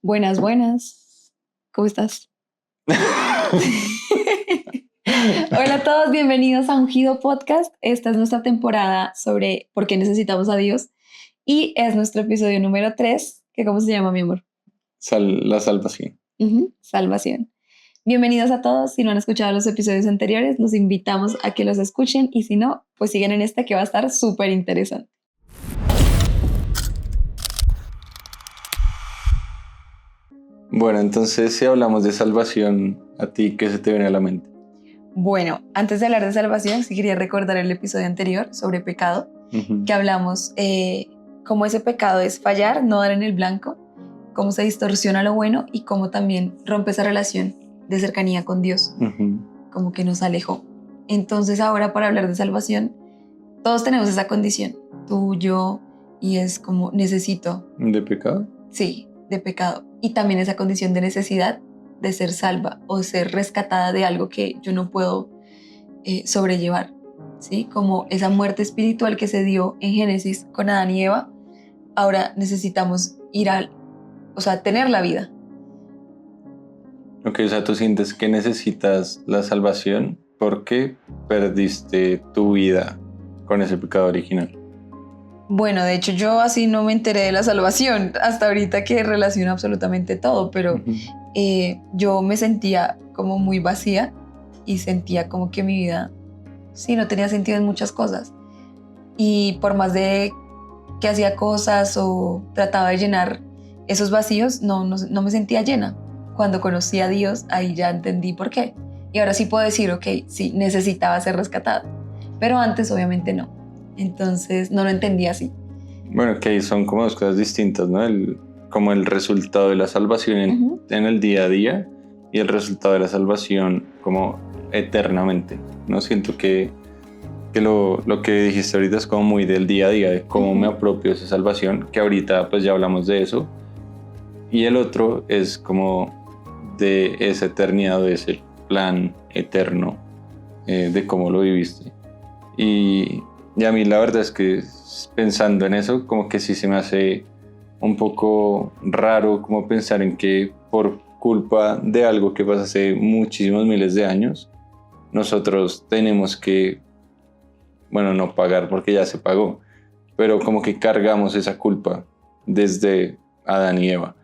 Buenas, buenas. ¿Cómo estás? Hola a todos, bienvenidos a Ungido Podcast. Esta es nuestra temporada sobre por qué necesitamos a Dios y es nuestro episodio número 3, que ¿cómo se llama, mi amor? La salvación. Salvación. Bienvenidos a todos. Si no han escuchado los episodios anteriores, los invitamos a que los escuchen y si no, pues siguen en este que va a estar súper interesante. Bueno, entonces si hablamos de salvación, ¿a ti qué se te viene a la mente? Bueno, antes de hablar de salvación, sí quería recordar el episodio anterior sobre pecado, que hablamos cómo ese pecado es fallar, no dar en el blanco, cómo se distorsiona lo bueno y cómo también rompe esa relación de cercanía con Dios, como que nos alejó. Entonces ahora para hablar de salvación, todos tenemos esa condición, tú, yo, y es como necesito. ¿De pecado? Sí, de pecado. Y también esa condición de necesidad de ser salva o ser rescatada de algo que yo no puedo sobrellevar, ¿sí? Como esa muerte espiritual que se dio en Génesis con Adán y Eva, ahora necesitamos tener la vida. Ok, o sea, tú sientes que necesitas la salvación porque perdiste tu vida con ese pecado original. Bueno, de hecho yo así no me enteré de la salvación hasta ahorita que relaciono absolutamente todo, pero yo me sentía como muy vacía y sentía como que mi vida sí no tenía sentido en muchas cosas. Y por más de que hacía cosas o trataba de llenar esos vacíos, no me sentía llena. Cuando conocí a Dios, ahí ya entendí por qué. Y ahora sí puedo decir, ok, sí, necesitaba ser rescatada. Pero antes obviamente no. Entonces no lo entendía así. Bueno, que son como dos cosas distintas, ¿no? Como el resultado de la salvación en el día a día y el resultado de la salvación como eternamente. No siento que lo que dijiste ahorita es como muy del día a día, de cómo me apropio de esa salvación, que ahorita pues ya hablamos de eso. Y el otro es como de esa eternidad, de ese plan eterno, de cómo lo viviste. Y a mí la verdad es que pensando en eso, como que sí se me hace un poco raro como pensar en que por culpa de algo que pasó hace muchísimos miles de años, nosotros tenemos que, bueno, no pagar porque ya se pagó, pero como que cargamos esa culpa desde Adán y Eva.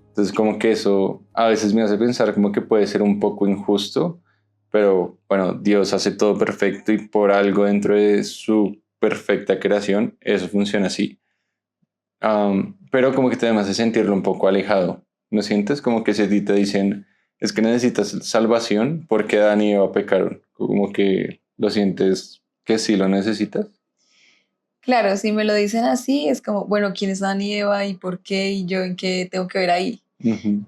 Entonces como que eso a veces me hace pensar como que puede ser un poco injusto, pero bueno, Dios hace todo perfecto y por algo dentro de su perfecta creación eso funciona así. Pero como que te hace sentirlo un poco alejado. ¿No sientes? Como que si a ti te dicen, es que necesitas salvación porque Adán y Eva pecaron. Como que lo sientes que sí lo necesitas. Claro, si me lo dicen así, es como, bueno, ¿quién es Adán y Eva y por qué y yo en qué tengo que ver ahí?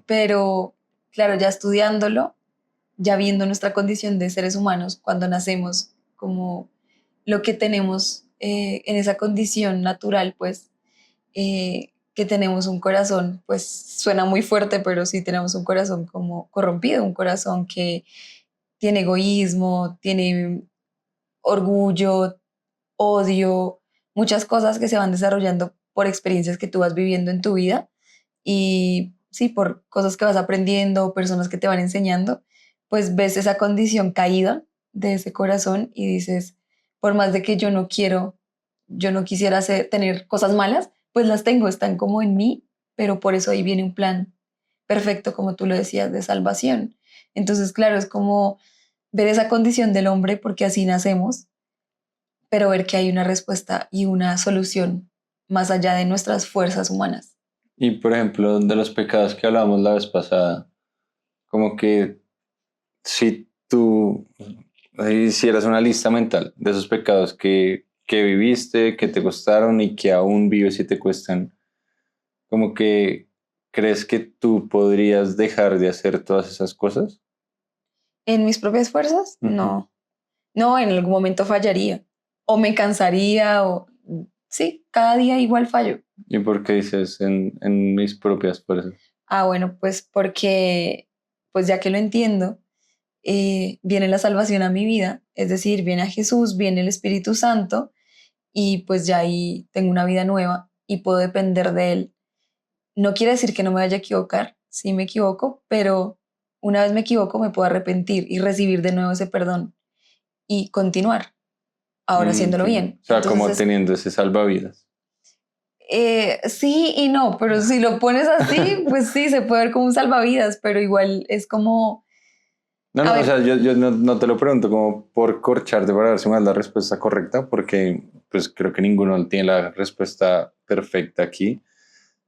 Pero, claro, ya estudiándolo, ya viendo nuestra condición de seres humanos cuando nacemos, como lo que tenemos en esa condición natural, pues, que tenemos un corazón, pues suena muy fuerte, pero sí tenemos un corazón como corrompido, un corazón que tiene egoísmo, tiene orgullo, odio, muchas cosas que se van desarrollando por experiencias que tú vas viviendo en tu vida y sí, por cosas que vas aprendiendo, personas que te van enseñando, pues ves esa condición caída de ese corazón y dices, por más de que yo no quisiera tener cosas malas, pues las tengo, están como en mí, pero por eso ahí viene un plan perfecto, como tú lo decías, de salvación. Entonces, claro, es como ver esa condición del hombre, porque así nacemos, pero ver que hay una respuesta y una solución más allá de nuestras fuerzas humanas. Y por ejemplo, de los pecados que hablábamos la vez pasada, como que si tú hicieras una lista mental de esos pecados que viviste, que te costaron y que aún vives y te cuestan, como que crees que tú podrías dejar de hacer todas esas cosas. ¿En mis propias fuerzas? No. No, en algún momento fallaría. O me cansaría, o sí, cada día igual fallo. ¿Y por qué dices en mis propias fuerzas? Ah, bueno, pues porque, pues ya que lo entiendo, viene la salvación a mi vida, es decir, viene a Jesús, viene el Espíritu Santo, y pues ya ahí tengo una vida nueva y puedo depender de Él. No quiere decir que no me vaya a equivocar, sí me equivoco, pero una vez me equivoco me puedo arrepentir y recibir de nuevo ese perdón y continuar, ahora haciéndolo Okay. bien. O sea, como Entonces, teniendo ese salvavidas. sí y no, pero si lo pones así, pues sí, se puede ver como un salvavidas, pero igual es como, No, a no, o sea, ver, yo no te lo pregunto como por corcharte para ver si me das la respuesta correcta, porque pues creo que ninguno tiene la respuesta perfecta aquí,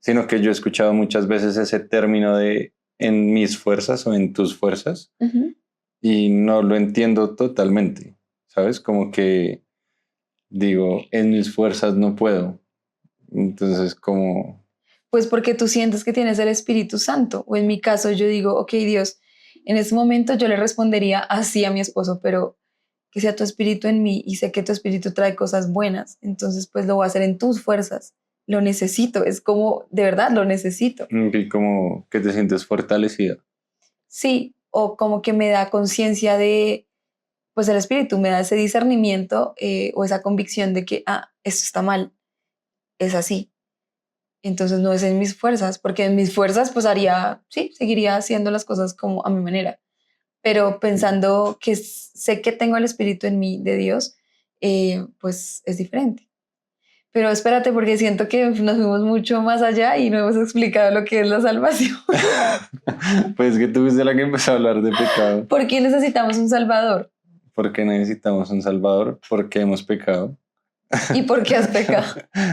sino que yo he escuchado muchas veces ese término de en mis fuerzas o en tus fuerzas ujú, y no lo entiendo totalmente, ¿sabes? Como que digo, en mis fuerzas no puedo. Entonces, como, pues porque tú sientes que tienes el Espíritu Santo, o en mi caso yo digo, ok, Dios, en ese momento yo le respondería así a mi esposo, pero que sea tu espíritu en mí y sé que tu espíritu trae cosas buenas, entonces pues lo voy a hacer en tus fuerzas, lo necesito, es como, de verdad, lo necesito. y como que te sientes fortalecida. Sí, o como que me da conciencia de, pues el espíritu me da ese discernimiento o esa convicción de que, esto está mal, es así. Entonces no es en mis fuerzas, porque en mis fuerzas pues haría, sí, seguiría haciendo las cosas como a mi manera, pero pensando que sé que tengo el espíritu en mí de Dios, pues es diferente. Pero espérate, porque siento que nos fuimos mucho más allá y no hemos explicado lo que es la salvación. Pues que tú fuiste la que empezó a hablar de pecado. ¿Por qué necesitamos un Salvador? ¿Por qué necesitamos un Salvador? ¿Por qué hemos pecado? ¿Y por qué has pecado?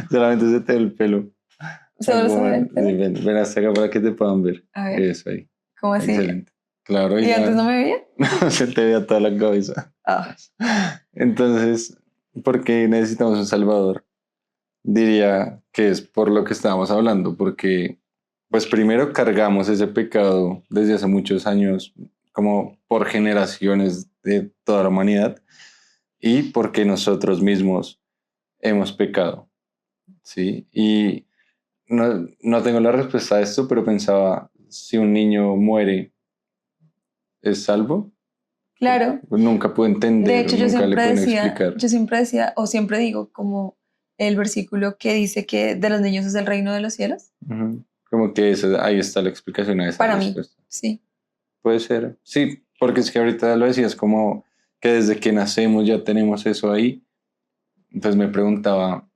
Solamente se te ve el pelo. ¿Solo Algo se me mal. ve el Sí, pelo? ven hasta acá para que te puedan ver. A ver, Eso ahí. ¿cómo así? Excelente. Claro, y ¿Y antes ya no me veía? se te ve a toda la cabeza. Ah, Entonces, ¿por qué necesitamos un Salvador? Diría que es por lo que estábamos hablando, porque pues primero cargamos ese pecado desde hace muchos años, como por generaciones de toda la humanidad, y porque nosotros mismos hemos pecado, ¿sí? Y no tengo la respuesta a esto, pero pensaba, si un niño muere, ¿es salvo? claro. Pues nunca pude De entender, hecho, nunca le pueden explicar. yo siempre decía, o siempre digo, como el versículo que dice que de los niños es el reino de los cielos. Ujú. Como que ahí está la explicación a esa Para mí, respuesta. sí. Puede ser, sí, porque es que ahorita lo decías como que desde que nacemos ya tenemos eso ahí. Entonces me preguntaba,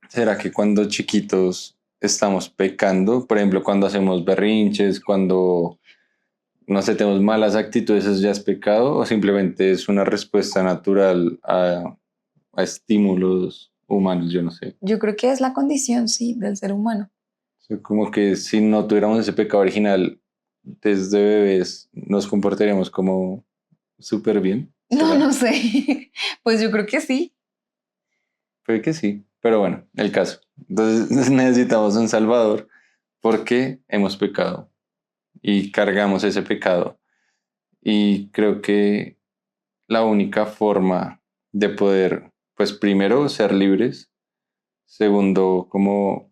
¿será que cuando chiquitos estamos pecando? Por ejemplo, cuando hacemos berrinches, cuando, no sé, tenemos malas actitudes, ¿eso ya es pecado? ¿O simplemente es una respuesta natural a estímulos humanos? Yo no sé. Yo creo que es la condición, sí, del ser humano. O sea, como que si no tuviéramos ese pecado original desde bebés, nos comportaríamos como súper bien. No, ¿Será? no sé. Pues yo creo que sí. Puede que sí, pero bueno, el caso. Entonces necesitamos un Salvador porque hemos pecado y cargamos ese pecado. Y creo que la única forma de poder, pues primero, ser libres, segundo, como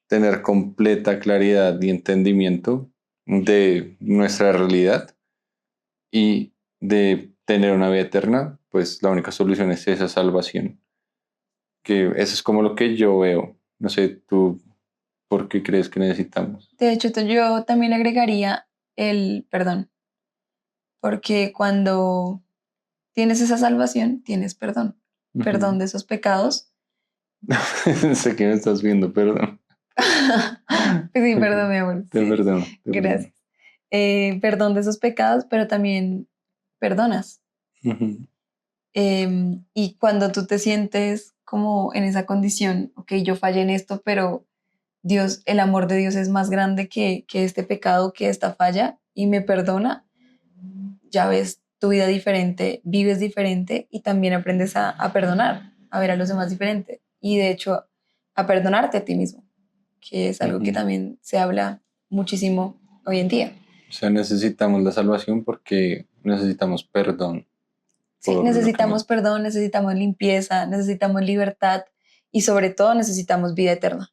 tener completa claridad y entendimiento de nuestra realidad y de tener una vida eterna, pues la única solución es esa salvación. Que eso es como lo que yo veo. No sé, tú, ¿por qué crees que necesitamos? De hecho, yo también le agregaría el perdón, porque cuando tienes esa salvación, tienes perdón. Perdón Ujú. de esos pecados. Sé que me estás viendo, perdón. Sí, perdón, mi amor. Te Sí, perdono, te perdono. gracias. Perdón de esos pecados, pero también perdonas. Ujú. Y cuando tú te sientes como en esa condición, ok, yo fallé en esto, pero Dios, el amor de Dios es más grande que este pecado, que esta falla, y me perdona, ya ves tu vida diferente, vives diferente y también aprendes a perdonar, a ver a los demás diferente. Y de hecho, a perdonarte a ti mismo, que es algo que Ujú. también se habla muchísimo hoy en día. O sea, necesitamos la salvación porque necesitamos perdón Sí, por lo que necesitamos hemos. perdón, necesitamos limpieza, necesitamos libertad y sobre todo necesitamos vida eterna.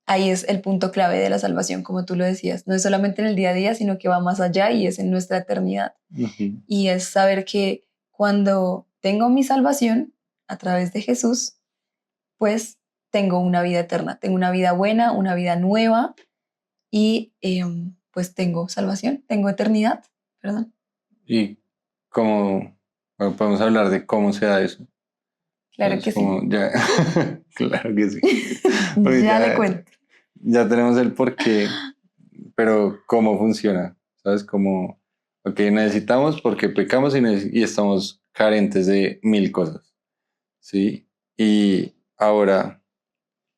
Ahí es el punto clave de la salvación, como tú lo decías. No es solamente en el día a día, sino que va más allá y es en nuestra eternidad. Ujú. Y es saber que cuando tengo mi salvación a través de Jesús, pues tengo una vida eterna, tengo una vida buena, una vida nueva y pues tengo salvación, tengo eternidad, perdón. ¿Y cómo podemos hablar de cómo se da eso? Claro Es que sí. como ya, claro que sí. Porque Ya le cuento. ya tenemos el porqué, pero cómo funciona, ¿sabes? Como, ok, necesitamos porque pecamos y estamos carentes de mil cosas, ¿sí? Y ahora,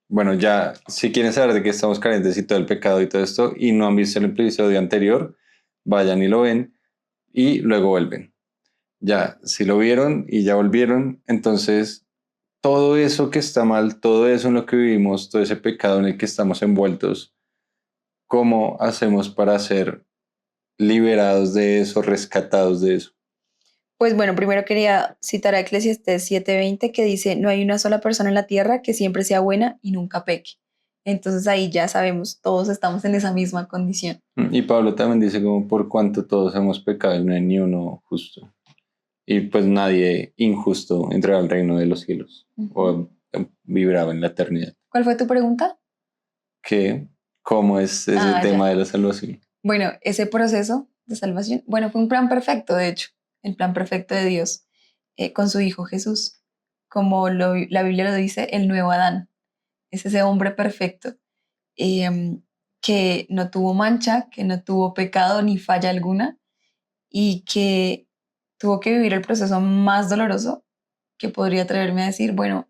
bueno, ya, si quieren saber de qué estamos carentes y todo el pecado y todo esto, y no han visto el episodio anterior, vayan y lo ven y luego vuelven. Ya, si lo vieron y ya volvieron, entonces todo eso que está mal, todo eso en lo que vivimos, todo ese pecado en el que estamos envueltos, ¿cómo hacemos para ser liberados de eso, rescatados de eso? Pues bueno, primero quería citar a Eclesiastés 7:20 que dice, no hay una sola persona en la tierra que siempre sea buena y nunca peque. Entonces ahí ya sabemos, todos estamos en esa misma condición. Y Pablo también dice como por cuanto todos hemos pecado y no hay ni uno justo. Y pues nadie injusto entrará al reino de los cielos o vivirá en la eternidad. ¿Cuál fue tu pregunta? ¿Qué? ¿Cómo es ese tema Ya. de la salvación? Bueno, ese proceso de salvación, bueno, fue un plan perfecto, de hecho, el plan perfecto de Dios con su Hijo Jesús. Como la Biblia lo dice, el nuevo Adán. Es ese hombre perfecto que no tuvo mancha, que no tuvo pecado ni falla alguna y que tuvo que vivir el proceso más doloroso que podría atreverme a decir, bueno,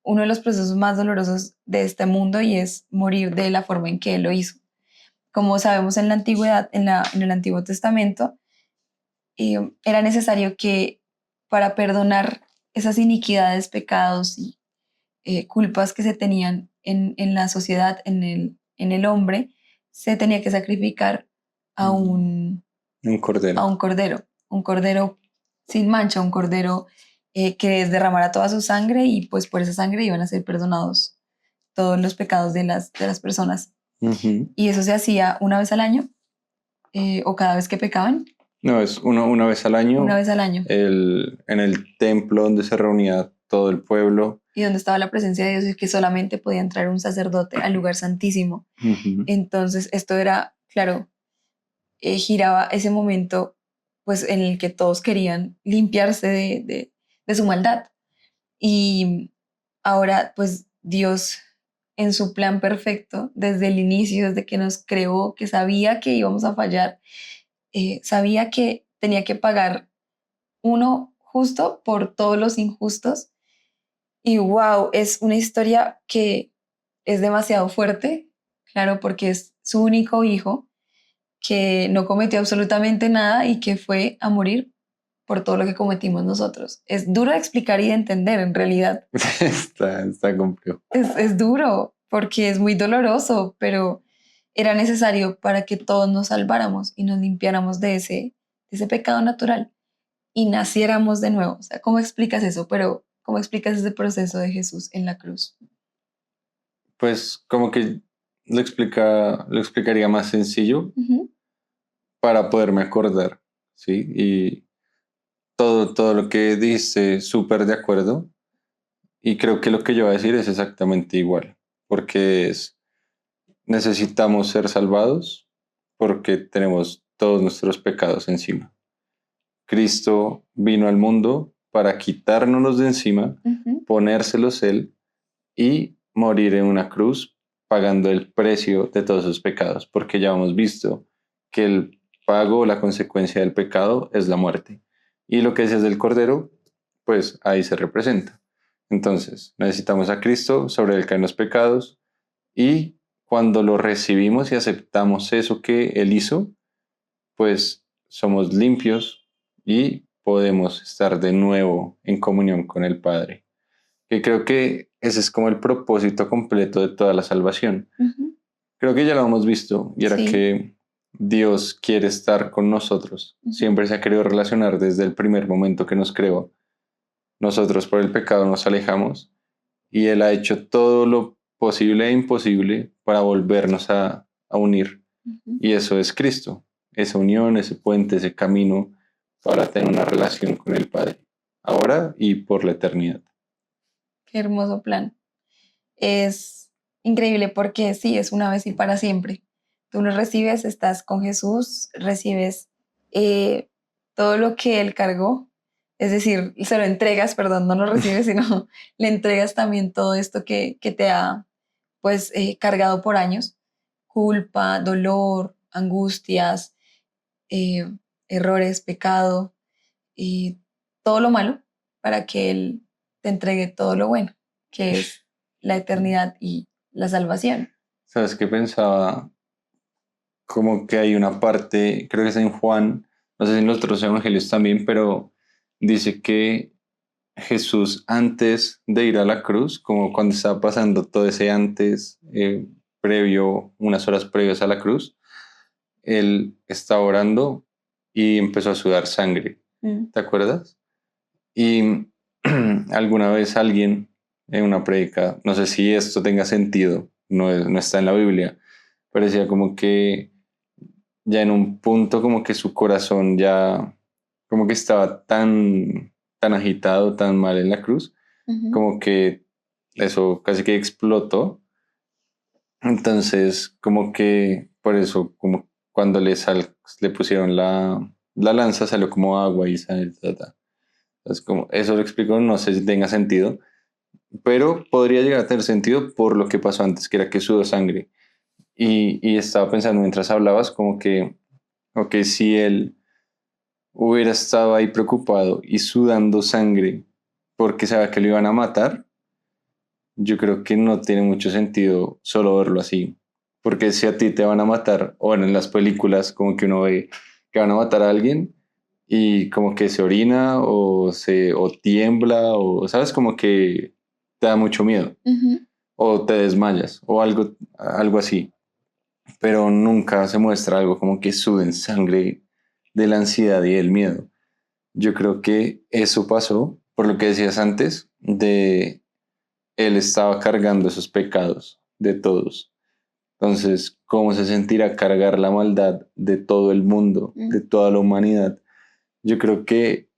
uno de los procesos más dolorosos de este mundo y es morir de la forma en que él lo hizo. Como sabemos en la antigüedad, en el Antiguo Testamento, era necesario que para perdonar esas iniquidades, pecados y culpas que se tenían en la sociedad, en el hombre, se tenía que sacrificar a Un a cordero. un cordero sin mancha, un cordero que derramara toda su sangre y pues por esa sangre iban a ser perdonados todos los pecados de las personas. Ujú. Y eso se hacía una vez al año o cada vez que pecaban, No, es una vez al una año vez al año. en el templo donde se reunía todo el pueblo. Y donde estaba la presencia de Dios y que solamente podía entrar un sacerdote al lugar santísimo. Ujú. Entonces, esto era, claro, giraba ese momento pues en el que todos querían limpiarse de su maldad. Y ahora pues Dios en su plan perfecto, desde el inicio, desde que nos creó, que sabía que íbamos a fallar, sabía que tenía que pagar uno justo por todos los injustos. Y wow, es una historia que es demasiado fuerte, claro, porque es su único hijo que no cometió absolutamente nada y que fue a morir por todo lo que cometimos nosotros. Es duro de explicar y de entender en realidad. Está complejo. Es duro porque es muy doloroso, pero era necesario para que todos nos salváramos y nos limpiáramos de ese pecado natural y naciéramos de nuevo. O sea, ¿cómo explicas eso? Pero ¿cómo explicas ese proceso de Jesús en la cruz? Pues como que lo explicaría más sencillo Ujú. para poderme acordar, ¿sí? Y todo lo que dice, súper de acuerdo. Y creo que lo que yo voy a decir es exactamente igual, porque necesitamos ser salvados porque tenemos todos nuestros pecados encima. Cristo vino al mundo para quitárnoslos de encima, Ujú. ponérselos Él y morir en una cruz pagando el precio de todos sus pecados, porque ya hemos visto que el pago o la consecuencia del pecado es la muerte. Y lo que dices del Cordero, pues ahí se representa. Entonces, necesitamos a Cristo sobre el caen los pecados y cuando lo recibimos y aceptamos eso que Él hizo, pues somos limpios y podemos estar de nuevo en comunión con el Padre. Que creo que ese es como el propósito completo de toda la salvación. Ujú. Creo que ya lo hemos visto y era Sí. que Dios quiere estar con nosotros. Ujú. Siempre se ha querido relacionar desde el primer momento que nos creó. Nosotros por el pecado nos alejamos y Él ha hecho todo lo posible e imposible para volvernos a unir. Ujú. Y eso es Cristo, esa unión, ese puente, ese camino para tener una relación con el Padre, ahora y por la eternidad. Qué hermoso plan. Es increíble porque sí, es una vez y para siempre. tú lo recibes, estás con Jesús, recibes todo lo que Él cargó, es decir, se lo entregas, perdón, no lo recibes, sino le entregas también todo esto que te ha pues cargado por años, culpa, dolor, angustias, eh, errores, pecado y todo lo malo para que Él te entregue todo lo bueno, que es la eternidad y la salvación. ¿Sabes qué pensaba? Como que hay una parte, creo que es en Juan, no sé si en los otros evangelios también, pero dice que Jesús antes de ir a la cruz, como cuando estaba pasando todo ese antes, previo, unas horas previas a la cruz, él estaba orando y empezó a sudar sangre. ¿Te acuerdas? Y alguna vez alguien en una prédica, no sé si esto tenga sentido, no está en la Biblia, pero decía como que ya en un punto como que su corazón ya como que estaba tan agitado, tan mal en la cruz, como que eso casi que explotó. Entonces, como que por eso, como cuando le pusieron la lanza, salió como agua y sale. Entonces, como eso lo explico, no sé si tenga sentido, pero podría llegar a tener sentido por lo que pasó antes, que era que sudó sangre. Y estaba pensando mientras hablabas, como que, ok, si él hubiera estado ahí preocupado y sudando sangre porque sabía que lo iban a matar, yo creo que no tiene mucho sentido solo verlo así. Porque si a ti te van a matar, o bueno, en las películas como que uno ve que van a matar a alguien y como que se orina o tiembla o sabes como que te da mucho miedo o te desmayas o algo así. Pero nunca se muestra algo como que suden sangre de la ansiedad y del miedo. Yo creo que eso pasó por lo que decías antes de él estaba cargando esos pecados de todos. Entonces, ¿cómo se sentirá cargar la maldad de todo el mundo, de toda la humanidad? Yo creo que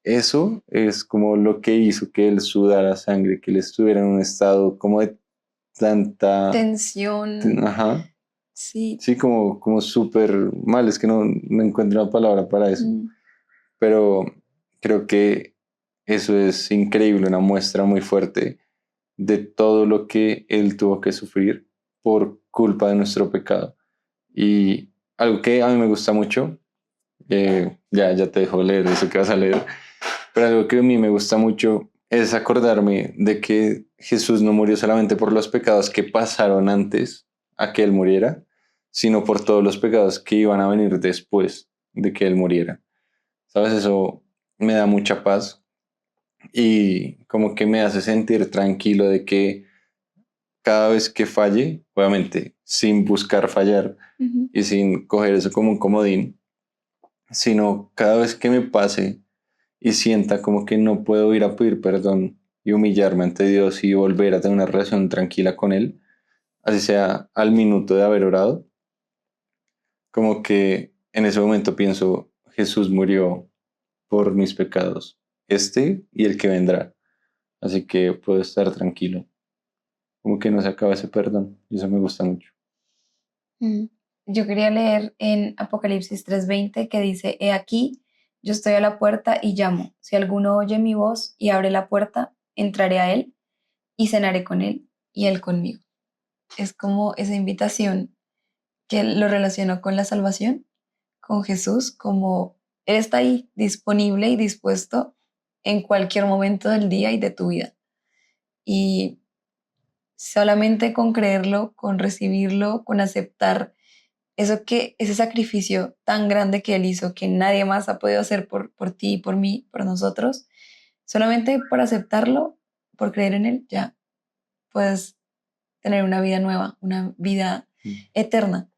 eso es como lo que hizo que él sudara sangre, que él estuviera en un estado como de tanta tensión. Ajá. Sí. Sí, como súper mal, es que no encuentro una palabra para eso. Pero creo que eso es increíble, una muestra muy fuerte de todo lo que él tuvo que sufrir por culpa de nuestro pecado. Y algo que a mí me gusta mucho, ya te dejo leer eso que vas a leer, pero algo que a mí me gusta mucho es acordarme de que Jesús no murió solamente por los pecados que pasaron antes a que Él muriera, sino por todos los pecados que iban a venir después de que Él muriera. ¿Sabes? Eso me da mucha paz y como que me hace sentir tranquilo de que cada vez que falle, obviamente sin buscar fallar y sin coger eso como un comodín, sino cada vez que me pase y sienta como que no puedo ir a pedir perdón y humillarme ante Dios y volver a tener una relación tranquila con Él, así sea al minuto de haber orado, como que en ese momento pienso, Jesús murió por mis pecados, este y el que vendrá, así que puedo estar tranquilo, como que no se acaba ese perdón y eso me gusta mucho. Yo quería leer en Apocalipsis 3:20 que dice, He aquí, yo estoy a la puerta y llamo. Si alguno oye mi voz y abre la puerta, entraré a él y cenaré con él y él conmigo. Es como esa invitación que lo relaciono con la salvación, con Jesús, como Él está ahí disponible y dispuesto en cualquier momento del día y de tu vida. Y solamente con creerlo, con recibirlo, con aceptar ese sacrificio tan grande que Él hizo, que nadie más ha podido hacer por ti, por mí, por nosotros, solamente por aceptarlo, por creer en Él, ya puedes tener una vida nueva, una vida eterna.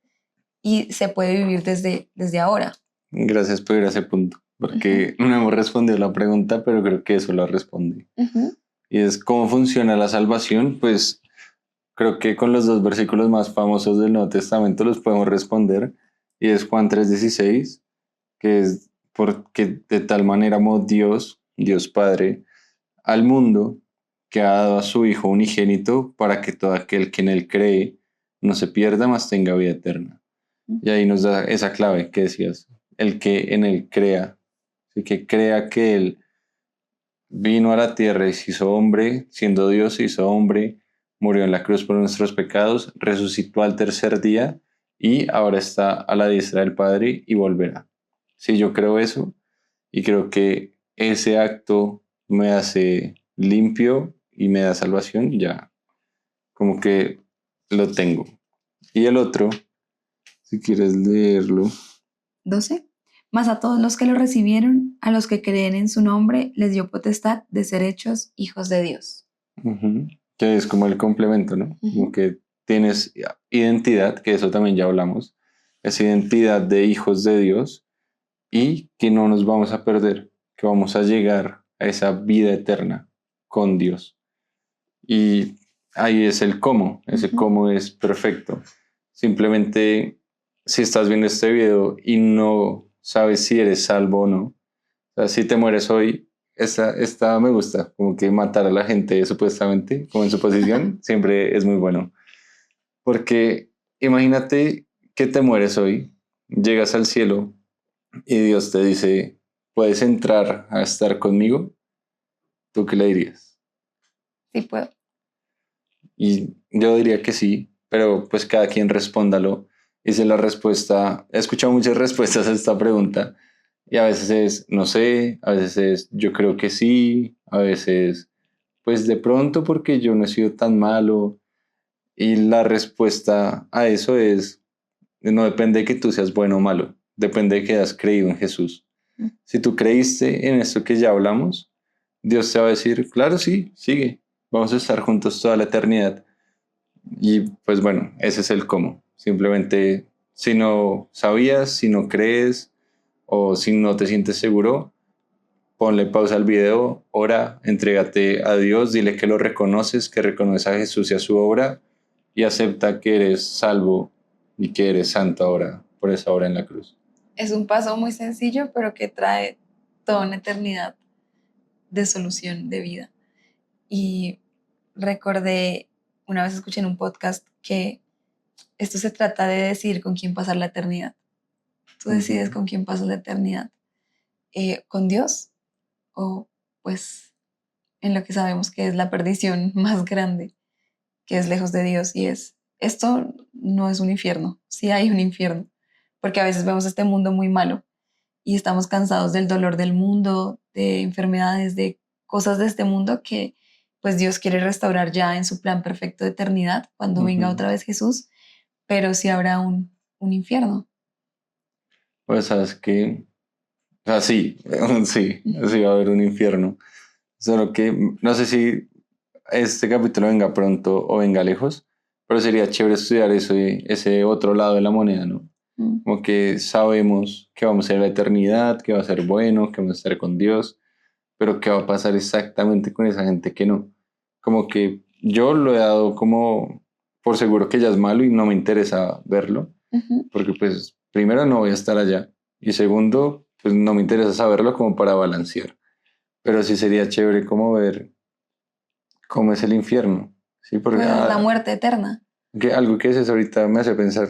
Y se puede vivir desde ahora. Gracias por ir a ese punto, porque no hemos respondido la pregunta, pero creo que eso la responde. Y es cómo funciona la salvación, pues creo que con los dos versículos más famosos del Nuevo Testamento los podemos responder, y es Juan 3:16, que es porque de tal manera amó Dios Padre, al mundo, que ha dado a su Hijo unigénito para que todo aquel que en él cree no se pierda, mas tenga vida eterna. Y ahí nos da esa clave que decías, el que en él crea, el que crea que él vino a la tierra y se hizo hombre, siendo Dios se hizo hombre, murió en la cruz por nuestros pecados, resucitó al tercer día y ahora está a la diestra del Padre y volverá. Si yo creo eso y creo que ese acto me hace limpio y me da salvación, ya como que lo tengo. Y el otro, si quieres leerlo. 12. Mas a todos los que lo recibieron, a los que creen en su nombre, les dio potestad de ser hechos hijos de Dios. Que es como el complemento, ¿no? Como que tienes identidad, que eso también ya hablamos, es identidad de hijos de Dios y que no nos vamos a perder, que vamos a llegar a esa vida eterna con Dios. Y ahí es el cómo, ese cómo es perfecto. Simplemente, si estás viendo este video y no sabes si eres salvo o no, o sea, si te mueres hoy, esta me gusta, como que matar a la gente supuestamente, como en su posición, siempre es muy bueno. Porque imagínate que te mueres hoy, llegas al cielo y Dios te dice, ¿puedes entrar a estar conmigo? ¿Tú qué le dirías? Sí puedo. Y yo diría que sí, pero pues cada quien respóndalo. Y si la respuesta, he escuchado muchas respuestas a esta pregunta y a veces es no sé, a veces es yo creo que sí, a veces pues de pronto porque yo no he sido tan malo. Y la respuesta a eso es no depende de que tú seas bueno o malo, depende de que hayas creído en Jesús. Si tú creíste en esto que ya hablamos, Dios te va a decir, claro, sí, sigue, vamos a estar juntos toda la eternidad. Y pues bueno, ese es el cómo. Simplemente, si no sabías, si no crees o si no te sientes seguro, ponle pausa al video, ora, entrégate a Dios, dile que lo reconoces, que reconoces a Jesús y a su obra y acepta que eres salvo y que eres santo ahora por esa obra en la cruz. Es un paso muy sencillo, pero que trae toda una eternidad de solución de vida. Y recordé, una vez escuché en un podcast que esto se trata de decidir con quién pasar la eternidad. Tú decides con quién pasas la eternidad. ¿Con Dios o pues en lo que sabemos que es la perdición más grande, que es lejos de Dios? Y esto no es un infierno, sí hay un infierno, porque a veces vemos este mundo muy malo y estamos cansados del dolor del mundo, de enfermedades, de cosas de este mundo que pues Dios quiere restaurar ya en su plan perfecto de eternidad cuando venga otra vez Jesús, pero sí habrá un infierno. Pues sabes que, o sea, sí, sí, sí va a haber un infierno. Solo que no sé si este capítulo venga pronto o venga lejos, pero sería chévere estudiar eso, ese otro lado de la moneda, ¿no? Como que sabemos que vamos a ir a la eternidad, que va a ser bueno, que vamos a estar con Dios, pero qué va a pasar exactamente con esa gente que no. Como que yo lo he dado como por seguro que ya es malo y no me interesa verlo, porque pues primero no voy a estar allá y segundo, pues no me interesa saberlo como para balancear. Pero sí sería chévere como ver cómo es el infierno, ¿sí? Porque Pues la muerte eterna. que algo que dices ahorita me hace pensar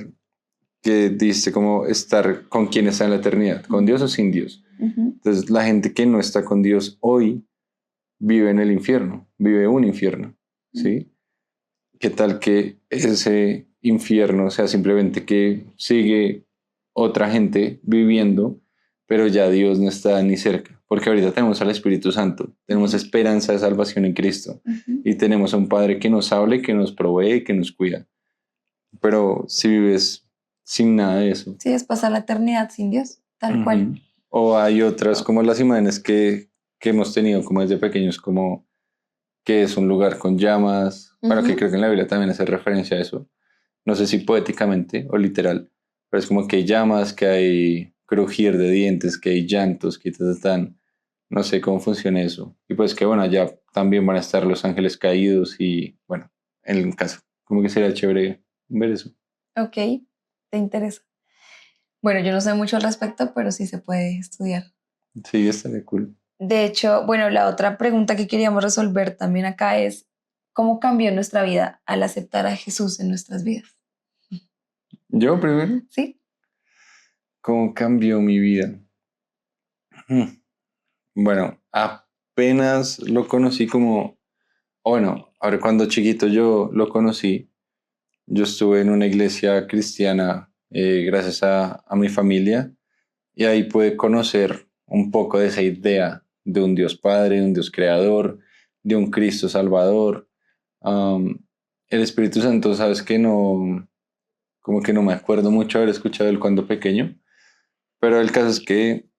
que dice como estar con quien está en la eternidad, con Dios o sin Dios. Entonces la gente que no está con Dios hoy vive en el infierno, vive un infierno, ¿sí? ¿Qué tal que ese infierno sea simplemente que sigue otra gente viviendo, pero ya Dios no está ni cerca? Porque ahorita tenemos al Espíritu Santo, tenemos esperanza de salvación en Cristo y tenemos a un Padre que nos habla, que nos provee y que nos cuida. Pero si vives sin nada de eso. Sí, es pasar la eternidad sin Dios, tal cual. O hay otras como las imágenes que hemos tenido como desde pequeños, como que es un lugar con llamas, bueno, que creo que en la Biblia también hace referencia a eso, no sé si poéticamente o literal, pero es como que hay llamas, que hay crujir de dientes, que hay llantos, que están, no sé cómo funciona eso. Y pues que bueno, allá también van a estar los ángeles caídos y bueno, en el caso, como que sería chévere ver eso. Ok, te interesa. Bueno, yo no sé mucho al respecto, pero sí se puede estudiar. Sí, estaría cool. De hecho, bueno, la otra pregunta que queríamos resolver también acá es, ¿cómo cambió nuestra vida al aceptar a Jesús en nuestras vidas? ¿Yo primero? Sí. ¿Cómo cambió mi vida? Bueno, apenas lo conocí como, bueno, ahora cuando chiquito yo lo conocí, yo estuve en una iglesia cristiana gracias a mi familia y ahí pude conocer un poco de esa idea de un Dios Padre, de un Dios Creador, de un Cristo Salvador. Am, el Espíritu Santo, sabes que no, como que no me acuerdo mucho haber escuchado él cuando pequeño, pero el caso es que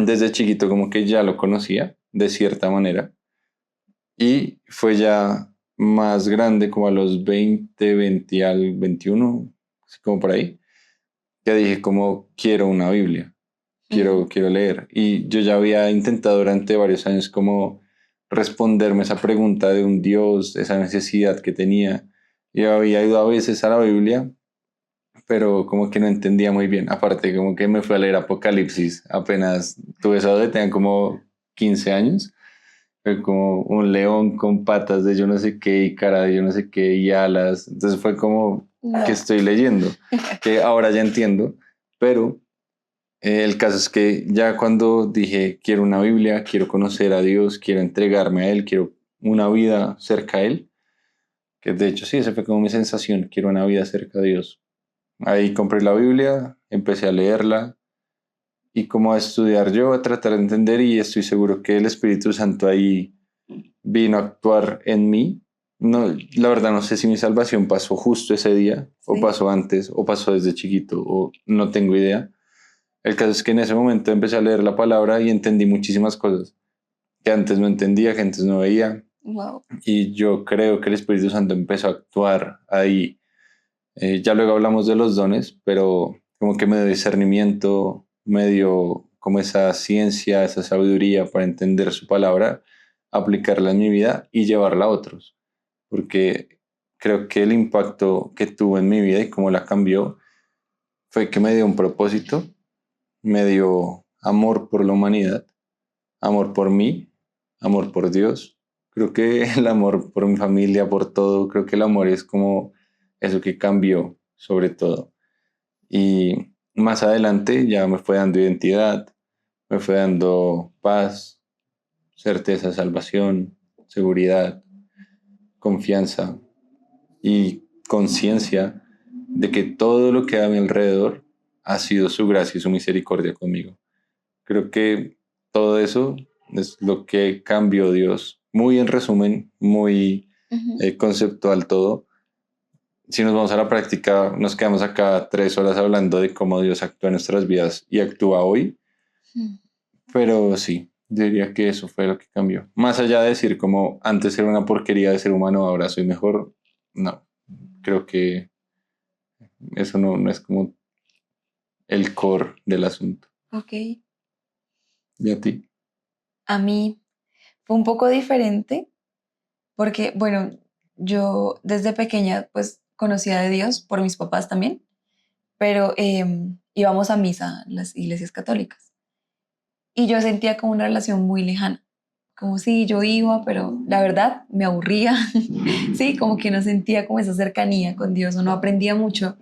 desde chiquito como que ya lo conocía de cierta manera y fue ya más grande como a los 20 20 al 21 así como por ahí, que dije como quiero una Biblia, quiero leer. Y yo ya había intentado durante varios años como responderme esa pregunta de un Dios, esa necesidad que tenía. Yo había ido a veces a la Biblia, pero como que no entendía muy bien. Aparte, como que me fui a leer Apocalipsis, apenas tuve esa edad, tenía como 15 años. Fue como un león con patas de yo no sé qué y cara de yo no sé qué y alas. Entonces fue como que estoy leyendo, que ahora ya entiendo, pero el caso es que ya cuando dije quiero una Biblia, quiero conocer a Dios, quiero entregarme a Él, quiero una vida cerca a Él, que de hecho sí, esa fue como mi sensación, quiero una vida cerca de Dios. Ahí compré la Biblia, empecé a leerla y como a estudiar yo, a tratar de entender y estoy seguro que el Espíritu Santo ahí vino a actuar en mí. No, la verdad no sé si mi salvación pasó justo ese día, o pasó antes, o pasó desde chiquito, o no tengo idea. El caso es que en ese momento empecé a leer la palabra y entendí muchísimas cosas que antes no entendía, que antes no veía. Wow. Y yo creo que el Espíritu Santo empezó a actuar ahí. Ya luego hablamos de los dones, pero como que me dio discernimiento, me dio como esa ciencia, esa sabiduría para entender su palabra, aplicarla en mi vida y llevarla a otros. Porque creo que el impacto que tuvo en mi vida y cómo la cambió fue que me dio un propósito, me dio amor por la humanidad, amor por mí, amor por Dios. Creo que el amor por mi familia, por todo, creo que el amor es como eso que cambió sobre todo. Y más adelante ya me fue dando identidad, me fue dando paz, certeza, salvación, seguridad, confianza y conciencia de que todo lo que hay a mi alrededor ha sido su gracia y su misericordia conmigo. Creo que todo eso es lo que cambió Dios. Muy en resumen, muy conceptual todo. Si nos vamos a la práctica, nos quedamos acá 3 horas hablando de cómo Dios actúa en nuestras vidas y actúa hoy. Pero sí, diría que eso fue lo que cambió. Más allá de decir como antes era una porquería de ser humano, ahora soy mejor. No, creo que eso no es como el core del asunto. Ok. ¿Y a ti? A mí fue un poco diferente porque, bueno, yo desde pequeña pues conocía de Dios por mis papás también, pero íbamos a misa en las iglesias católicas y yo sentía como una relación muy lejana, como si yo iba, pero la verdad me aburría, sí, como que no sentía como esa cercanía con Dios o no aprendía mucho,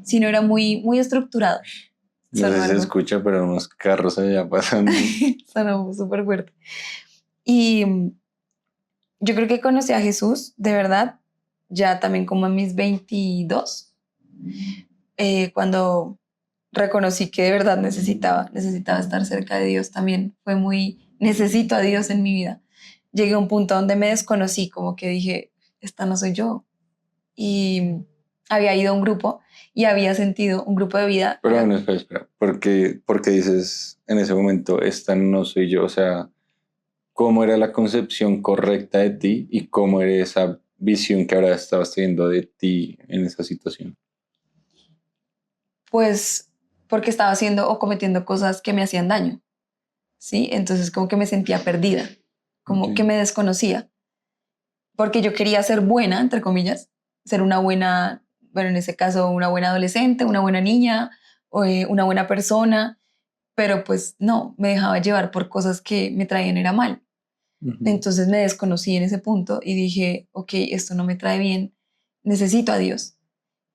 sino era muy estructurado. No sé si se Algo, escucha, pero unos carros allá pasando. sonó súper fuerte. Y yo creo que conocí a Jesús, de verdad, ya también como en mis 22, cuando reconocí que de verdad necesitaba estar cerca de Dios también. Fue muy, necesito a Dios en mi vida. Llegué a un punto donde me desconocí, como que dije, esta no soy yo. Y había ido a un grupo y había sentido un grupo de vida. Pero bueno, espera. ¿Por qué dices en ese momento, esta no soy yo? O sea, ¿cómo era la concepción correcta de ti y cómo era esa visión que ahora estabas teniendo de ti en esa situación? Pues porque estaba haciendo o cometiendo cosas que me hacían daño, ¿sí? Entonces como que me sentía perdida, como que me desconocía, porque yo quería ser buena, entre comillas, ser una buena, bueno, en ese caso, una buena adolescente, una buena niña, o, una buena persona, pero pues no, me dejaba llevar por cosas que me traían era mal. Entonces me desconocí en ese punto y dije, ok, esto no me trae bien, necesito a Dios.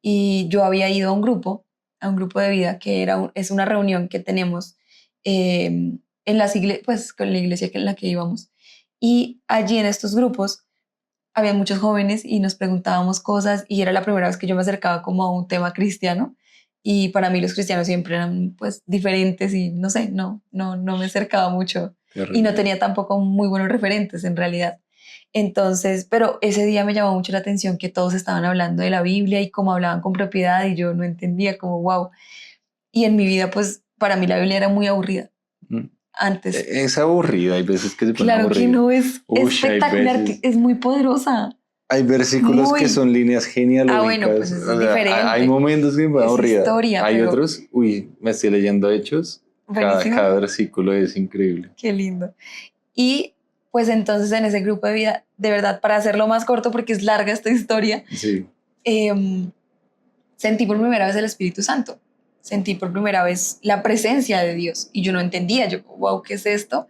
Y yo había ido a un grupo a un grupo de vida que es una reunión que tenemos en las iglesias, pues con la iglesia en la que íbamos. Y allí en estos grupos había muchos jóvenes y nos preguntábamos cosas y era la primera vez que yo me acercaba como a un tema cristiano y para mí los cristianos siempre eran pues diferentes y no sé, no me acercaba mucho y no tenía tampoco muy buenos referentes en realidad. Entonces, pero ese día me llamó mucho la atención que todos estaban hablando de la Biblia y cómo hablaban con propiedad y yo no entendía como wow. Y en mi vida pues para mí la Biblia era muy aburrida antes. Es aburrida, hay veces que se pone Claro aburrida. que no, es espectacular, es muy poderosa. Hay versículos que son líneas genealógicas. Bueno, pues eso es diferente. Hay momentos que me van aburrida. Historia, hay pero otros, me estoy leyendo Hechos. Cada versículo es increíble. Qué lindo. Y pues entonces en ese grupo de vida, de verdad, para hacerlo más corto porque es larga esta historia, sí. Sentí por primera vez el Espíritu Santo. Sentí por primera vez la presencia de Dios y yo no entendía, yo, wow, ¿qué es esto?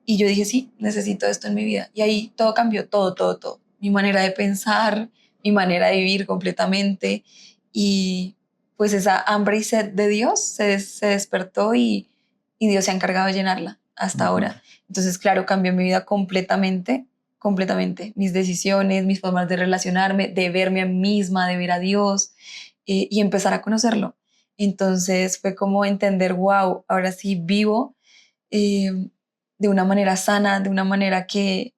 Y yo dije, sí, necesito esto en mi vida. Y ahí todo cambió, todo. Mi manera de pensar, mi manera de vivir completamente. Y pues esa hambre y sed de Dios se despertó y Dios se ha encargado de llenarla hasta ahora. Entonces, claro, cambió mi vida completamente. Mis decisiones, mis formas de relacionarme, de verme a mí misma, de ver a Dios y empezar a conocerlo. Entonces fue como entender, wow, ahora sí vivo de una manera sana, de una manera que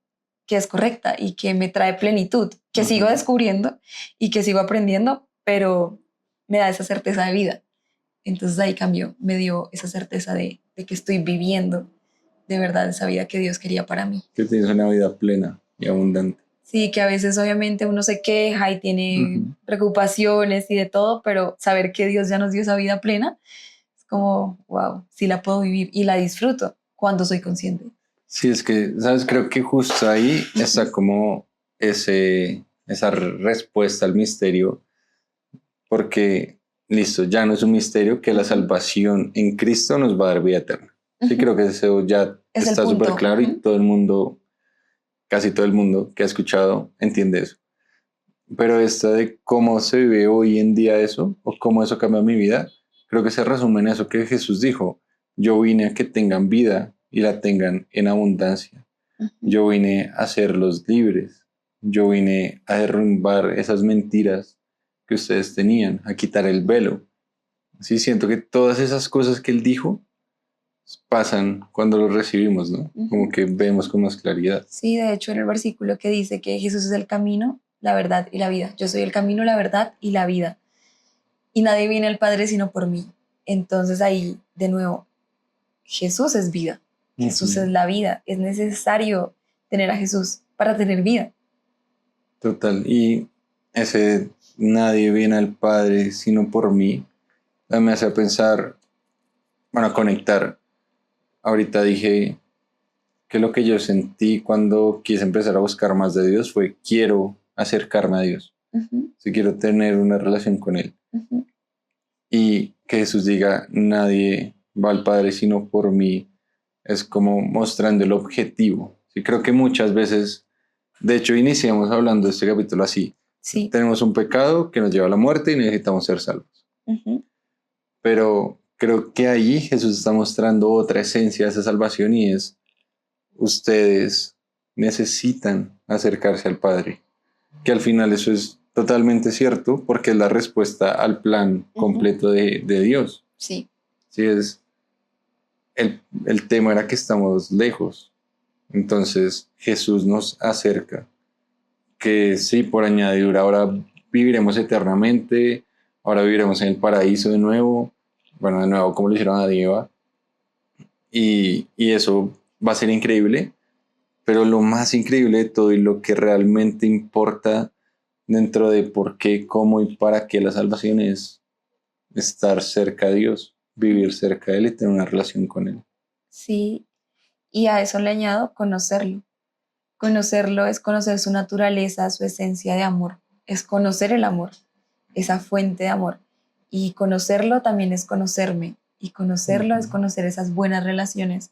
es correcta y que me trae plenitud, que sigo descubriendo y que sigo aprendiendo, pero me da esa certeza de vida. Entonces ahí cambió, me dio esa certeza de que estoy viviendo de verdad esa vida que Dios quería para mí. Que tienes una vida plena y abundante. Sí, que a veces obviamente uno se queja y tiene preocupaciones y de todo, pero saber que Dios ya nos dio esa vida plena es como, wow, sí la puedo vivir y la disfruto cuando soy consciente. Sí, es que, ¿sabes? Creo que justo ahí está como esa respuesta al misterio, porque, listo, ya no es un misterio que la salvación en Cristo nos va a dar vida eterna. Sí, creo que eso ya está súper claro y todo el mundo, casi todo el mundo que ha escuchado entiende eso. Pero esto de cómo se vive hoy en día eso, o cómo eso cambia mi vida, creo que se resume en eso que Jesús dijo. Yo vine a que tengan vida y la tengan en abundancia. Yo vine a hacerlos libres. Yo vine a derrumbar esas mentiras que ustedes tenían, a quitar el velo. Sí, siento que todas esas cosas que él dijo pasan cuando los recibimos, ¿no? Como que vemos con más claridad. Sí, de hecho, en el versículo que dice que Jesús es el camino, la verdad y la vida. Yo soy el camino, la verdad y la vida. Y nadie viene al Padre sino por mí. Entonces ahí, de nuevo, Jesús es vida. Jesús es la vida. Es necesario tener a Jesús para tener vida. Total. Y ese nadie viene al Padre sino por mí me hace pensar, bueno, conectar. Ahorita dije que lo que yo sentí cuando quise empezar a buscar más de Dios fue quiero acercarme a Dios. Si quiero tener una relación con Él. Y que Jesús diga, nadie va al Padre sino por mí, es como mostrando el objetivo. Sí, creo que muchas veces, de hecho, iniciamos hablando de este capítulo así. Sí. Tenemos un pecado que nos lleva a la muerte y necesitamos ser salvos. Pero creo que ahí Jesús está mostrando otra esencia de esa salvación y es, ustedes necesitan acercarse al Padre. Que al final eso es totalmente cierto porque es la respuesta al plan completo de Dios. Sí. Sí, es el tema era que estamos lejos. Entonces Jesús nos acerca. Que sí, por añadidura, ahora viviremos eternamente, ahora viviremos en el paraíso de nuevo. Bueno, de nuevo, como lo hicieron a Eva. Y eso va a ser increíble. Pero lo más increíble de todo y lo que realmente importa dentro de por qué, cómo y para qué la salvación es estar cerca de Dios, vivir cerca de Él y tener una relación con Él. Sí, y a eso le añado conocerlo. Conocerlo es conocer su naturaleza, su esencia de amor, es conocer el amor, esa fuente de amor. Y conocerlo también es conocerme, y conocerlo es conocer esas buenas relaciones,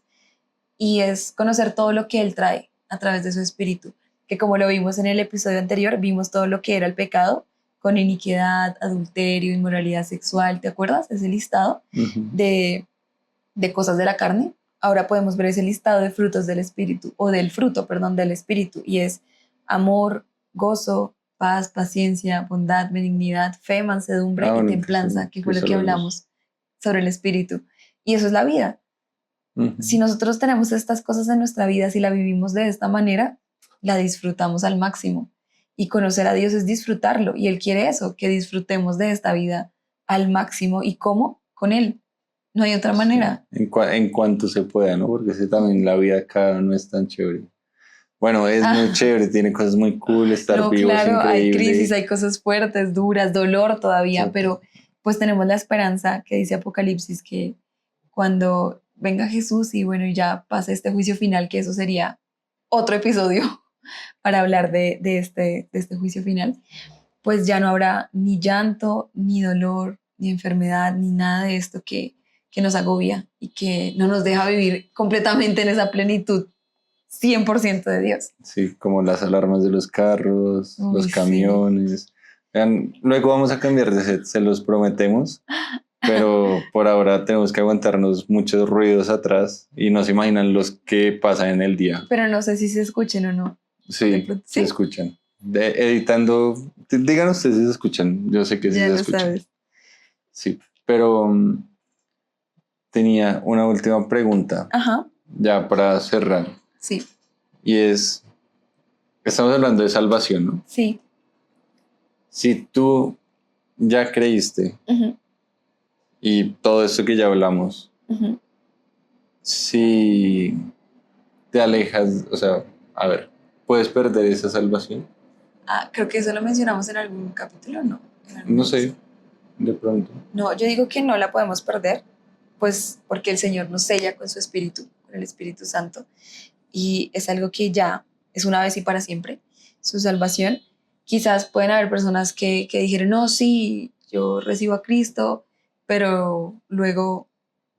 y es conocer todo lo que Él trae a través de su espíritu, que como lo vimos en el episodio anterior, vimos todo lo que era el pecado con iniquidad, adulterio, inmoralidad sexual. ¿Te acuerdas? Ese listado de cosas de la carne. Ahora podemos ver ese listado de frutos del espíritu, o del fruto, perdón, del espíritu, y es amor, gozo, paz, paciencia, bondad, benignidad, fe, mansedumbre y templanza, que fue lo que hablamos sobre el espíritu. Y eso es la vida. Si nosotros tenemos estas cosas en nuestra vida, si la vivimos de esta manera, la disfrutamos al máximo. Y conocer a Dios es disfrutarlo. Y Él quiere eso, que disfrutemos de esta vida al máximo. ¿Y cómo? Con Él. No hay otra manera. Sí, en cuanto se pueda, ¿no? Porque también la vida acá no es tan chévere. Bueno, es muy chévere, tiene cosas muy cool, estar no, vivo claro, es increíble. hay crisis, hay cosas fuertes, duras, dolor todavía, sí, pero pues tenemos la esperanza que dice Apocalipsis que cuando venga Jesús y bueno, ya pase este juicio final, que eso sería otro episodio para hablar de este juicio final, pues ya no habrá ni llanto, ni dolor, ni enfermedad, ni nada de esto que nos agobia y que no nos deja vivir completamente en esa plenitud 100% de Dios. Sí, como las alarmas de los carros, los camiones. Sí. Vean, luego vamos a cambiar de set, se los prometemos, pero por ahora tenemos que aguantarnos muchos ruidos atrás y no se imaginan los que pasan en el día. Pero no sé si se escuchen o no. Sí, se escuchan. Editando, digan ustedes si se escuchan, yo sé que sí ya se lo escuchan. Sabes. Sí, pero tenía una última pregunta. Ajá. Ya para cerrar. Sí. Y estamos hablando de salvación, ¿no? Sí. Si tú ya creíste y todo esto que ya hablamos, si te alejas, o sea, a ver, ¿puedes perder esa salvación? Creo que eso lo mencionamos en algún capítulo, ¿no? No sé, de pronto. No, yo digo que no la podemos perder, pues porque el Señor nos sella con su Espíritu, con el Espíritu Santo, y es algo que ya es una vez y para siempre, su salvación. Quizás pueden haber personas que dijeron, no, sí, yo recibo a Cristo, pero luego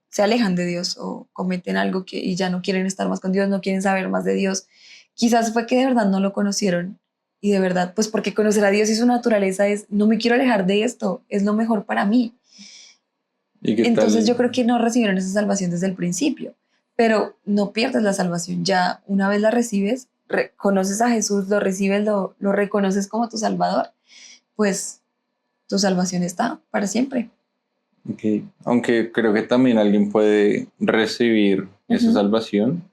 se alejan de Dios o cometen algo y ya no quieren estar más con Dios, no quieren saber más de Dios. Quizás fue que de verdad no lo conocieron y de verdad, pues porque conocer a Dios y su naturaleza es, no me quiero alejar de esto, es lo mejor para mí. Entonces yo creo que no recibieron esa salvación desde el principio, pero no pierdes la salvación, ya una vez la recibes, conoces a Jesús, lo recibes, lo reconoces como tu Salvador, pues tu salvación está para siempre. Okay. Aunque creo que también alguien puede recibir esa salvación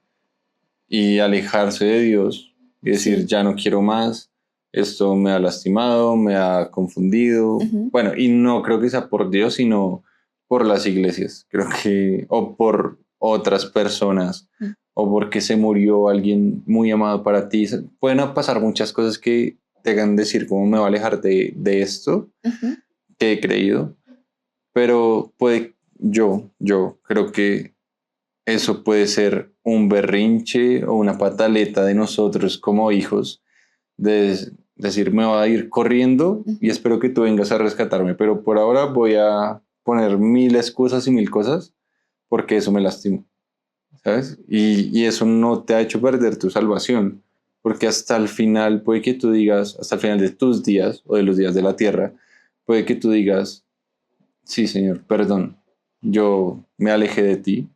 y alejarse de Dios y decir, ya no quiero más, esto me ha lastimado, me ha confundido. Bueno, y no creo que sea por Dios, sino por las iglesias, creo que, o por otras personas, o porque se murió alguien muy amado para ti. Pueden pasar muchas cosas que te hagan decir cómo me va a alejar de esto que he creído, pero yo creo que eso puede ser un berrinche o una pataleta de nosotros como hijos, de decir, me voy a ir corriendo y espero que tú vengas a rescatarme, pero por ahora voy a poner 1000 excusas y 1000 cosas porque eso me lastima, ¿sabes? Y eso no te ha hecho perder tu salvación, porque hasta el final puede que tú digas, hasta el final de tus días o de los días de la tierra, puede que tú digas, sí, Señor, perdón, yo me alejé de ti,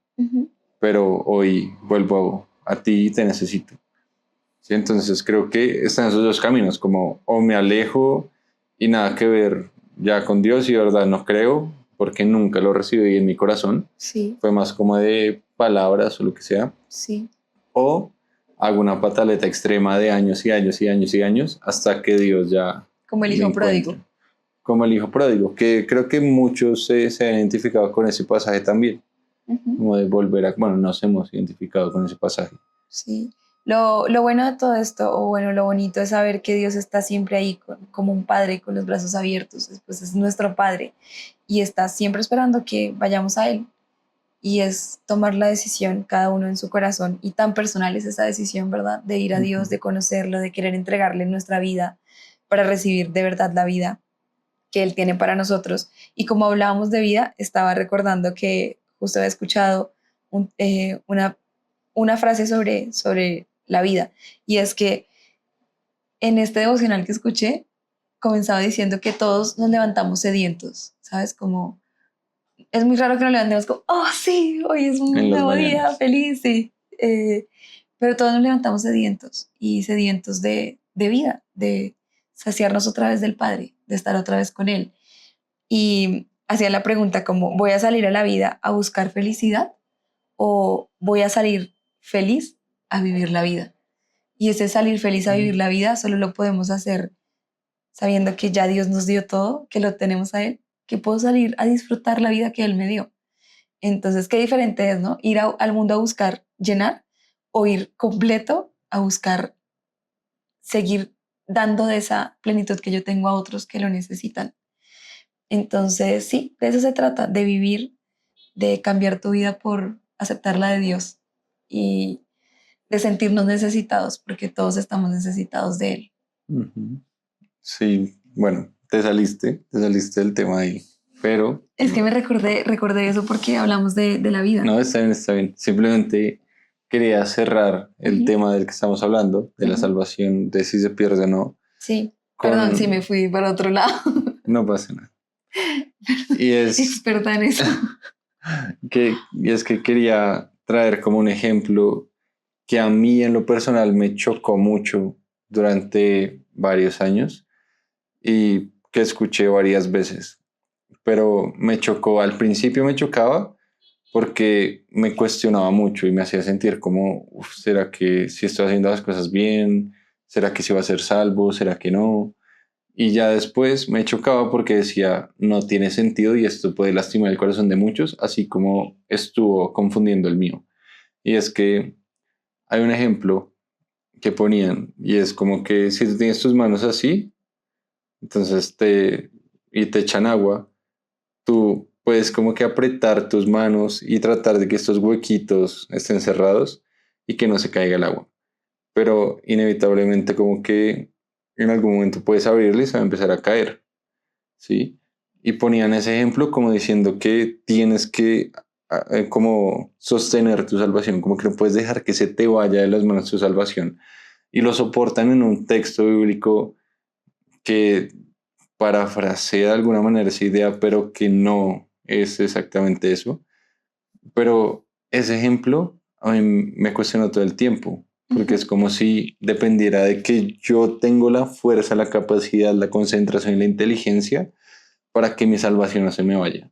pero hoy vuelvo a ti y te necesito. ¿Sí? Entonces creo que están esos dos caminos, como o me alejo y nada que ver ya con Dios y de verdad no creo, porque nunca lo recibí en mi corazón. Sí. Fue más como de palabras o lo que sea. Sí. O hago una pataleta extrema de años y años y años y años hasta que Dios ya... Como el hijo pródigo. Como el hijo pródigo, que creo que muchos se han identificado con ese pasaje también. Como de volver a... Bueno, nos hemos identificado con ese pasaje. Sí. Lo bueno de todo esto, o bueno, lo bonito es saber que Dios está siempre ahí como un padre con los brazos abiertos, pues es nuestro padre y está siempre esperando que vayamos a Él. Y es tomar la decisión cada uno en su corazón, y tan personal es esa decisión, ¿verdad? De ir a Dios, de conocerlo, de querer entregarle nuestra vida para recibir de verdad la vida que Él tiene para nosotros. Y como hablábamos de vida, estaba recordando que justo había escuchado una frase sobre la vida, y es que en este devocional que escuché, comenzaba diciendo que todos nos levantamos sedientos, ¿sabes? Como es muy raro que nos levantemos como, oh sí, hoy es un nuevo día, feliz, sí. Pero todos nos levantamos sedientos y sedientos de vida, de saciarnos otra vez del Padre, de estar otra vez con Él. Y hacía la pregunta como, ¿voy a salir a la vida a buscar felicidad o voy a salir feliz a vivir la vida? Y ese salir feliz a vivir la vida solo lo podemos hacer sabiendo que ya Dios nos dio todo, que lo tenemos a Él, que puedo salir a disfrutar la vida que Él me dio. Entonces, qué diferente es, ¿no? Ir al mundo a buscar llenar o ir completo a buscar seguir dando de esa plenitud que yo tengo a otros que lo necesitan. Entonces, sí, de eso se trata, de vivir, de cambiar tu vida por aceptar la de Dios y de sentirnos necesitados, porque todos estamos necesitados de Él. Sí, bueno, te saliste del tema ahí, pero... Es que me recordé eso porque hablamos de la vida. No, está bien, está bien. Simplemente quería cerrar el tema del que estamos hablando, de la salvación, de si se pierde o no. Sí, perdón si me fui para otro lado. No pasa nada. Y es... Experta en eso. Y es que quería traer como un ejemplo que a mí en lo personal me chocó mucho durante varios años y que escuché varias veces, pero me chocó, al principio me chocaba porque me cuestionaba mucho y me hacía sentir como, ¿será que si estoy haciendo las cosas bien? ¿Será que sí va a ser salvo? ¿Será que no? Y ya después me chocaba porque decía, no tiene sentido y esto puede lastimar el corazón de muchos, así como estuvo confundiendo el mío. Y es que hay un ejemplo que ponían y es como que si tú tienes tus manos así, entonces te echan agua, tú puedes como que apretar tus manos y tratar de que estos huequitos estén cerrados y que no se caiga el agua. Pero inevitablemente como que en algún momento puedes abrirle y se va a empezar a caer, ¿sí? Y ponían ese ejemplo como diciendo que tienes que como sostener tu salvación, como que no puedes dejar que se te vaya de las manos tu salvación. Y lo soportan en un texto bíblico que parafrasea de alguna manera esa idea, pero que no es exactamente eso. Pero ese ejemplo a mí me cuestionó todo el tiempo, porque es como si dependiera de que yo tengo la fuerza, la capacidad, la concentración y la inteligencia para que mi salvación no se me vaya.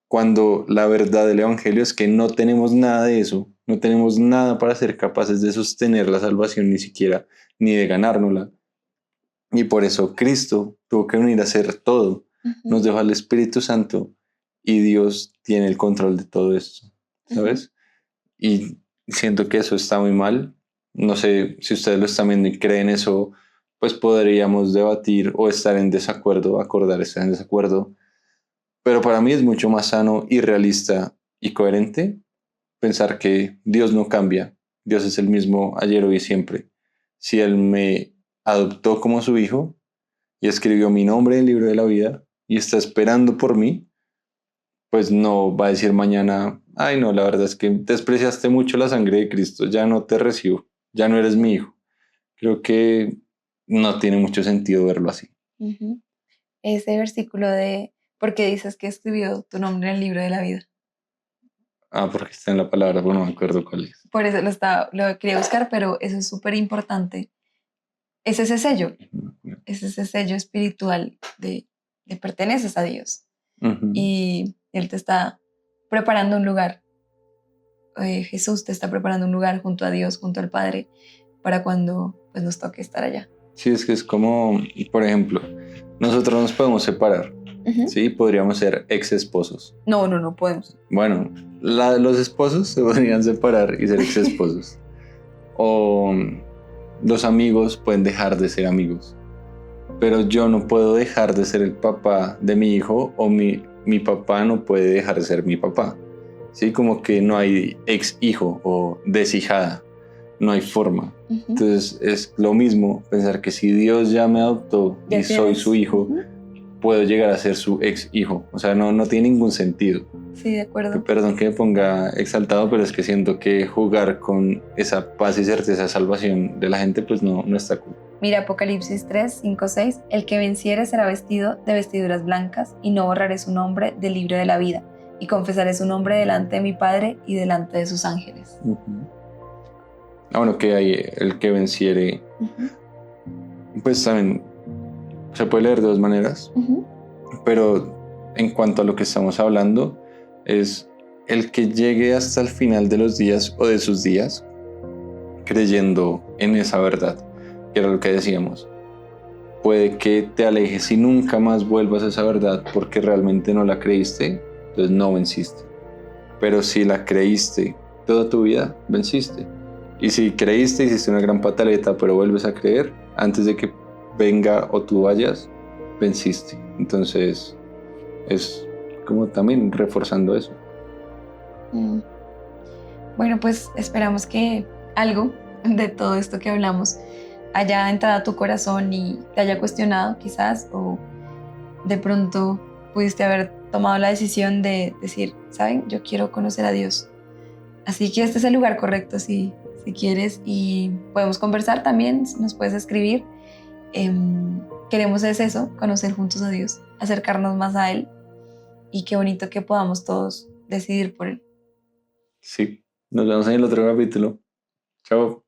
Cuando la verdad del Evangelio es que no tenemos nada de eso, no tenemos nada para ser capaces de sostener la salvación ni siquiera, ni de ganárnosla. Y por eso Cristo tuvo que venir a hacer todo. Nos dejó al Espíritu Santo y Dios tiene el control de todo esto, ¿sabes? Y siento que eso está muy mal. No sé si ustedes lo están viendo y creen eso, pues podríamos debatir o estar en desacuerdo, acordar estar en desacuerdo. Pero para mí es mucho más sano y realista y coherente pensar que Dios no cambia. Dios es el mismo ayer, hoy y siempre. Si Él me adoptó como su hijo y escribió mi nombre en el libro de la vida y está esperando por mí, pues no va a decir mañana, ay no, la verdad es que despreciaste mucho la sangre de Cristo, ya no te recibo, ya no eres mi hijo. Creo que no tiene mucho sentido verlo así. Ese versículo de, ¿por qué dices que escribió tu nombre en el libro de la vida? Ah, porque está en la palabra, pero no me acuerdo cuál es. Por eso lo quería buscar, pero eso es súper importante. Es ese sello, es ese sello espiritual de perteneces a Dios. Y Él te está preparando un lugar. Jesús te está preparando un lugar junto a Dios, junto al Padre, para cuando pues, nos toque estar allá. Sí, es que es como, por ejemplo, nosotros nos podemos separar, ¿sí? Podríamos ser ex esposos. No podemos. Bueno, los esposos se podrían separar y ser ex esposos. O los amigos pueden dejar de ser amigos. Pero yo no puedo dejar de ser el papá de mi hijo o mi papá no puede dejar de ser mi papá. ¿Sí? Como que no hay ex hijo o deshijada. No hay forma. Entonces es lo mismo pensar que si Dios ya me adoptó y soy su hijo, puedo llegar a ser su ex hijo. O sea, no tiene ningún sentido. Sí, de acuerdo. Perdón que me ponga exaltado, pero es que siento que jugar con esa paz y certeza de salvación de la gente, pues no está cool. Mira Apocalipsis 3, 5, 6. El que venciere será vestido de vestiduras blancas, y no borraré su nombre del libro de la vida, y confesaré su nombre delante de mi Padre y delante de sus ángeles. Bueno, que hay el que venciere. Pues también se puede leer de dos maneras, pero en cuanto a lo que estamos hablando, es el que llegue hasta el final de los días o de sus días creyendo en esa verdad, que era lo que decíamos. Puede que te alejes y nunca más vuelvas a esa verdad porque realmente no la creíste, entonces no venciste. Pero si la creíste toda tu vida, venciste. Y si creíste, hiciste una gran pataleta, pero vuelves a creer, antes de que venga o tú vayas, venciste. Entonces es como también reforzando eso. Bueno, pues esperamos que algo de todo esto que hablamos haya entrado a tu corazón y te haya cuestionado quizás, o de pronto pudiste haber tomado la decisión de decir, ¿saben? Yo quiero conocer a Dios. Así que este es el lugar correcto si quieres, y podemos conversar también, nos puedes escribir. Queremos es eso, conocer juntos a Dios, acercarnos más a Él, y qué bonito que podamos todos decidir por Él. Sí, nos vemos en el otro capítulo. Chao.